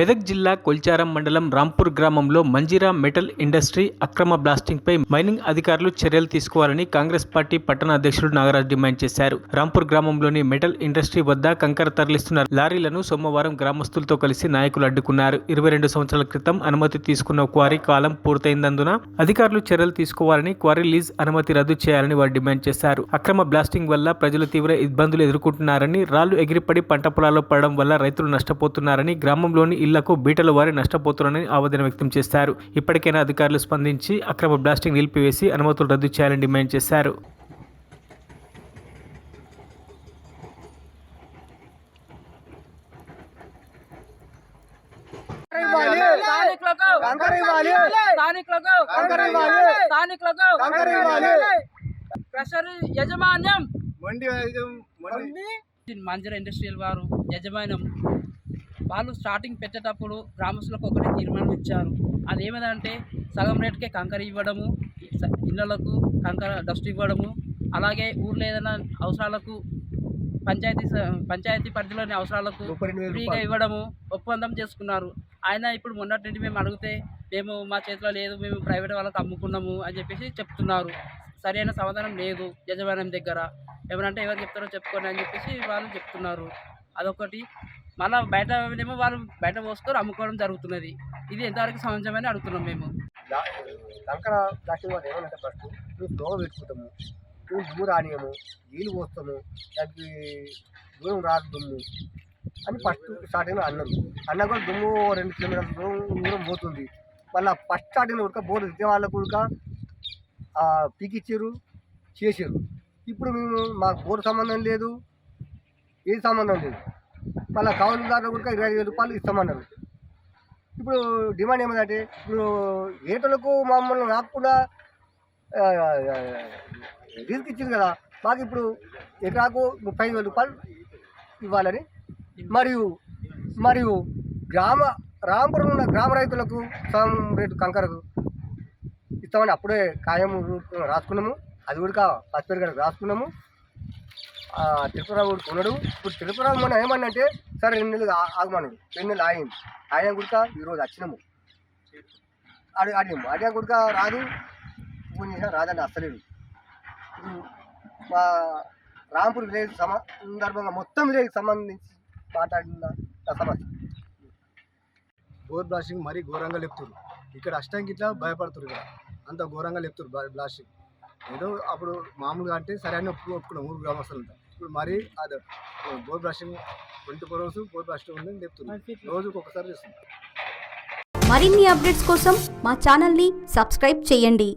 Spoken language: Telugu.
మెదక్ జిల్లా కొల్చారం మండలం రాంపూర్ గ్రామంలో మంజీరా మెటల్ ఇండస్ట్రీ అక్రమ బ్లాస్టింగ్పై మైనింగ్ అధికారులు చర్యలు తీసుకోవాలని కాంగ్రెస్ పార్టీ పట్టణ అధ్యక్షుడు నాగరాజ్ డిమాండ్ చేశారు. రాంపూర్ గ్రామంలోని మెటల్ ఇండస్ట్రీ వద్ద కంకర తరలిస్తున్న లారీలను సోమవారం గ్రామస్తులతో కలిసి నాయకులు అడ్డుకున్నారు. 22 సంవత్సరాల క్రితం అనుమతి తీసుకున్న క్వారీ కాలం పూర్తయిందందున అధికారులు చర్యలు తీసుకోవాలని, క్వారీ లీజ్ అనుమతి రద్దు చేయాలని వారు డిమాండ్ చేశారు. అక్రమ బ్లాస్టింగ్ వల్ల ప్రజలు తీవ్ర ఇబ్బందులు ఎదుర్కొంటున్నారని, రాళ్లు ఎగిరిపడి పంట పొలాల్లో పడడం వల్ల రైతులు నష్టపోతున్నారని, గ్రామంలోని ఇళ్లకు బీటల వారి నష్టపోతున్నారని ఆవేదన వ్యక్తం చేశారు. ఇప్పటికైనా అధికారులు స్పందించి అక్రమ బ్లాస్టింగ్ నిలిపివేసి అనుమతులు రద్దు చేయాలని డిమాండ్ చేశారు. మంజీరా ఇండస్ట్రియల్ వారు యజమానం వాళ్ళు స్టార్టింగ్ పెట్టేటప్పుడు గ్రామస్తులకు ఒకటే తీర్మానం ఇచ్చారు. అదేమిటంటే సగం రేటుకే కంకర ఇవ్వడము, ఇళ్లకు డస్ట్ ఇవ్వడము, అలాగే ఊర్లో ఏదైనా అవసరాలకు పంచాయతీ పరిధిలోని అవసరాలకు ఫ్రీగా ఇవ్వడము ఒప్పందం చేసుకున్నారు. ఆయన ఇప్పుడు మొన్నటి నుండి మేము అడిగితే మేము మా చేతిలో లేదు, మేము ప్రైవేట్ వాళ్ళకి అమ్ముకున్నాము అని చెప్పేసి చెప్తున్నారు. సరైన సమాధానం లేదు యజమానం దగ్గర. ఎవరంటే ఎవరు చెప్తారో చెప్పుకోండి అని చెప్పేసి వాళ్ళు చెప్తున్నారు. అదొకటి. మళ్ళీ బయట ఏమో వాళ్ళు బయట పోసుకొని అమ్ముకోవడం జరుగుతున్నది. ఇది ఎంతవరకు సమంజసమని అడుగుతున్నాం మేము. కంకర బ్లాస్టింగ్ వాళ్ళు ఏమన్నా ఫస్ట్ దూరం పెట్టుకుంటాము, దుమ్ము రానియము, నీళ్ళు పోస్తాము, దానికి దూరం రాదు దుమ్ము అని ఫస్ట్ స్టార్టింగ్లో అన్నారు. అన్నా కూడా దుమ్ము 2 కిలోమీటర్ల దూరం పోతుంది. మళ్ళీ ఫస్ట్ స్టార్టింగ్లో ఉడక బోర్డు ఇచ్చే వాళ్ళకు ఉడక పీకిచ్చారు, చేసారు. ఇప్పుడు మేము మాకు బోర్డు సంబంధం లేదు, ఏది సంబంధం లేదు. మళ్ళీ కౌలుదారులు కూడా 25,000 రూపాయలు ఇస్తామన్నారు. ఇప్పుడు డిమాండ్ ఏమంటే ఇప్పుడు రేటులకు మమ్మల్ని రాకుండా రిస్క్ ఇచ్చింది కదా, మాకు ఇప్పుడు ఎకరాకు 35,000 రూపాయలు ఇవ్వాలని, మరియు రాంపురం ఉన్న గ్రామ రైతులకు సగం రేటు కంకరకు ఇస్తామని అప్పుడే ఖాయం రాసుకున్నాము. అది కూడా పసిపేరు గడ రాసుకున్నాము. తిరుపతిరావు కూడా ఉన్నాడు. ఇప్పుడు తిరుపతిరావు మొన్న ఏమన్నంటే సరే 2 నెలలు ఆగమన్నాడు. 2 నెలలు ఆగింది. ఆయన కూడా ఈరోజు వచ్చినాము, అడిగాము. అడిగా కూడా రాదు, ఫోన్ చేసినా రాదండి, అస్తలేదు. ఇప్పుడు మా రాంపూర్ విలేజ్ సందర్భంగా మొత్తం విలేజ్కి సంబంధించి మాట్లాడిన సమస్య. బోర్ బ్లాస్టింగ్ మరీ ఘోరంగా లేపుతారు. ఇక్కడ అష్టంకి ఇట్లా భయపడుతున్నారు. ఇక్కడ అంత ఘోరంగా లేపుతారు బ్లాస్టింగ్. ఏదో అప్పుడు మామూలుగా అంటే సరే అని ఒప్పుకున్నాం 3 గ్రామస్తులంతా. ఇప్పుడు మరీ అది bore blasting 24 hours bore blasting ఉందని చెప్తున్నారు. రోజుకి ఒకసారి చేస్తుంది. మరిన్ని అప్డేట్స్ కోసం మా ఛానల్ని సబ్స్క్రైబ్ చేయండి.